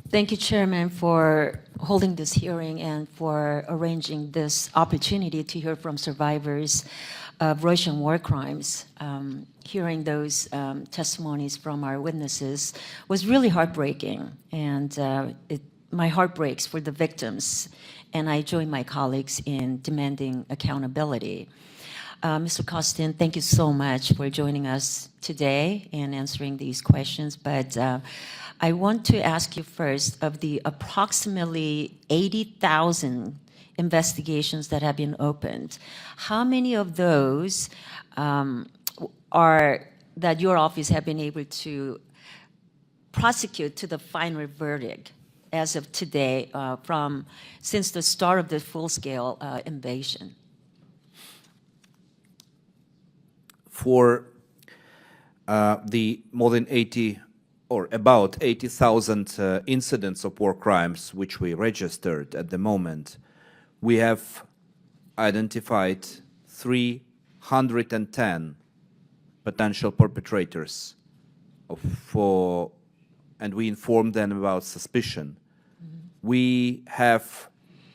Thank you, Chairman, for holding this hearing and for arranging this opportunity to hear from survivors of Russian war crimes. Hearing those testimonies from our witnesses was really heartbreaking, and my heart breaks for the victims, and I join my colleagues in demanding accountability. Mr. Kostin, thank you so much for joining us today and answering these questions, but I want to ask you first, of the approximately 80,000 investigations that have been opened, how many of those are that your office have been able to prosecute to the final verdict as of today, since the start of the full-scale invasion? For the more than 80 or about 80,000 incidents of war crimes which we registered at the moment, we have identified 310 potential perpetrators and we informed them about suspicion. We have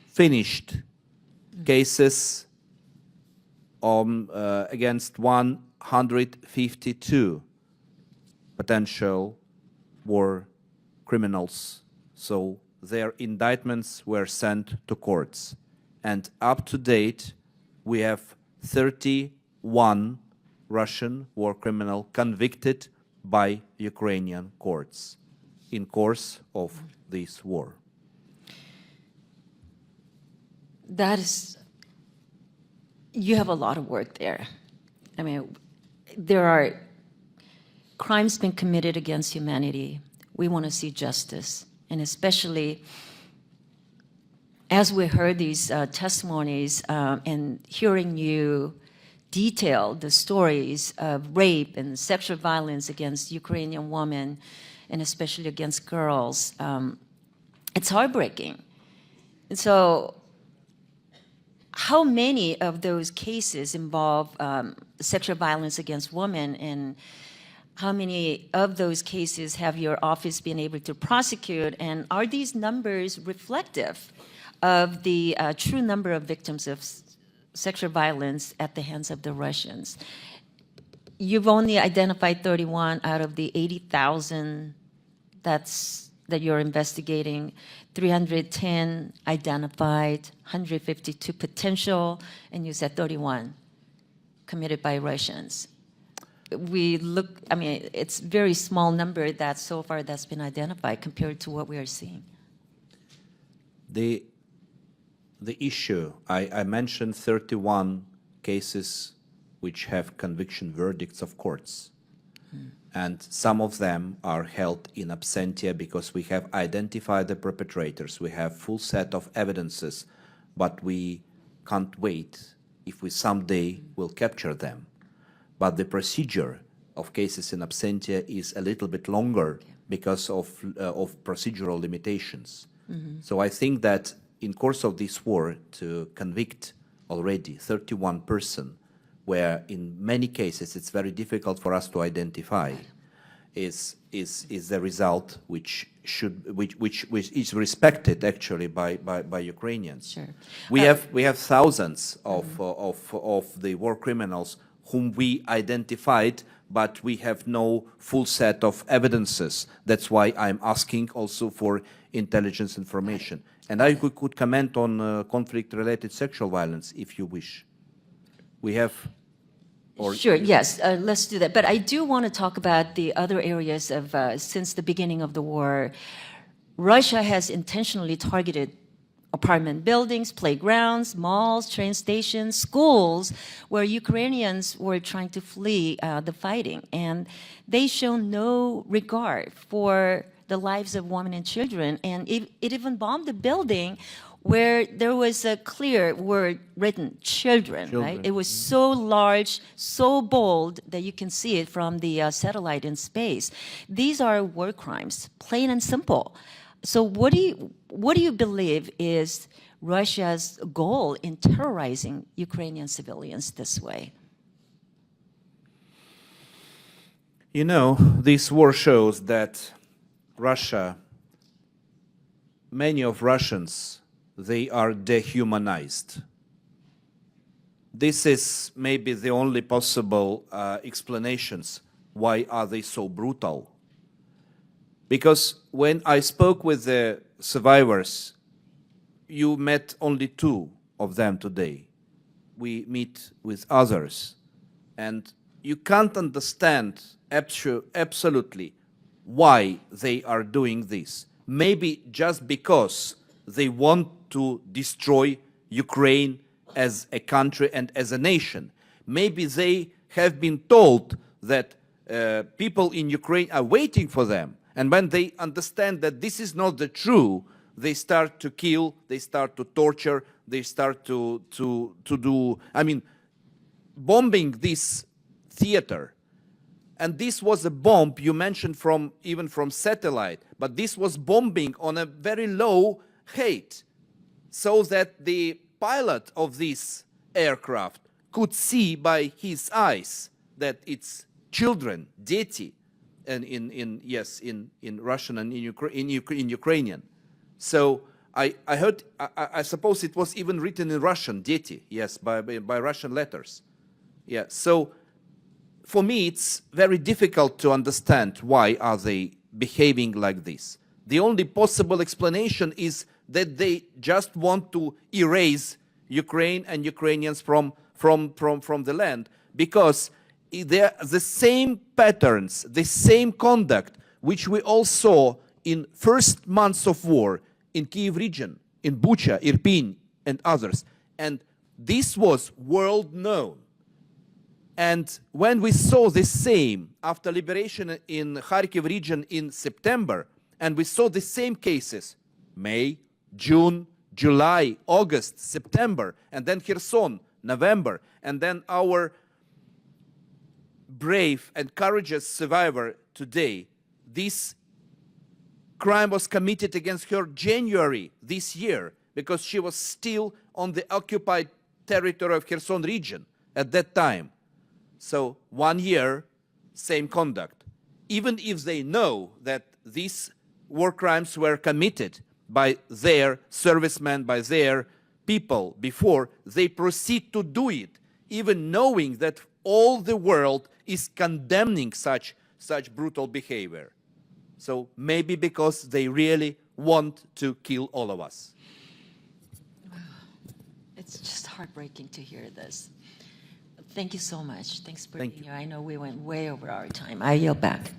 finished cases against 152 potential war criminals. So their indictments were sent to courts. And up to date, we have 31 Russian war criminals convicted by Ukrainian courts in course of this war. That is, you have a lot of work there. I mean, there are crimes being committed against humanity. We want to see justice, and especially as we heard these testimonies and hearing you detail the stories of rape and sexual violence against Ukrainian women, and especially against girls, it's heartbreaking. And so, how many of those cases involve sexual violence against women, and how many of those cases have your office been able to prosecute, and are these numbers reflective of the true number of victims of sexual violence at the hands of the Russians? You've only identified 31 out of the 80,000 that you're investigating, 310 identified, 152 potential, and you said 31 committed by Russians. We look, I mean, it's a very small number that so far that's been identified compared to what we are seeing. The issue, I mentioned 31 cases which have conviction verdicts of courts. And some of them are held in absentia because we have identified the perpetrators. We have full set of evidences, but we can't wait if we someday will capture them. But the procedure of cases in absentia is a little bit longer because of procedural limitations. So I think that in course of this war, to convict already 31 persons, where in many cases it's very difficult for us to identify, is the result which is respected actually by Ukrainians. Sure. We have thousands of the war criminals whom we identified, but we have no full set of evidences. That's why I'm asking also for intelligence information. And I could comment on conflict-related sexual violence if you wish. We have... Sure, yes, let's do that. But I do want to talk about the other areas of, since the beginning of the war, Russia has intentionally targeted apartment buildings, playgrounds, malls, train stations, schools, where Ukrainians were trying to flee the fighting. And they show no regard for the lives of women and children. And it even bombed a building where there was a clear word written, children, right? It was so large, so bold that you can see it from the satellite in space. These are war crimes, plain and simple. So what do you believe is Russia's goal in terrorizing Ukrainian civilians this way? You know, this war shows that Russia many of Russians, they are dehumanized. This is maybe the only possible explanations why are they so brutal. Because when I spoke with the survivors, you met only 2 of them today. We meet with others. And you can't understand absolutely why they are doing this. Maybe just because they want to destroy Ukraine as a country and as a nation. Maybe they have been told that people in Ukraine are waiting for them. And when they understand that this is not the true, they start to kill, they start to torture, they start to do, I mean, bombing this theater. And this was a bomb you mentioned even from satellite, but this was bombing on a very low height, so that the pilot of this aircraft could see by his eyes that it's children, дети, and in Russian and in Ukrainian. So I heard, I suppose it was even written in Russian, дети, yes, by Russian letters. Yeah, so for me it's very difficult to understand why are they behaving like this. The only possible explanation is that they just want to erase Ukraine and Ukrainians from the land, because they're the same patterns, the same conduct which we all saw in first months of war in Kyiv region, in Bucha, Irpin, and others. And this was world known. And when we saw the same after liberation in Kharkiv region in September, and we saw the same cases, May, June, July, August, September, and then Kherson, November, and then our brave and courageous survivor today, this crime was committed against her January this year, because she was still on the occupied territory of Kherson region at that time. So 1 year, same conduct. Even if they know that these war crimes were committed by their servicemen, by their people before, they proceed to do it, even knowing that all the world is condemning such brutal behavior. So maybe because they really want to kill all of us. It's just heartbreaking to hear this. Thank you so much. Thanks for Thank being you. here. I know we went way over our time. I yield back.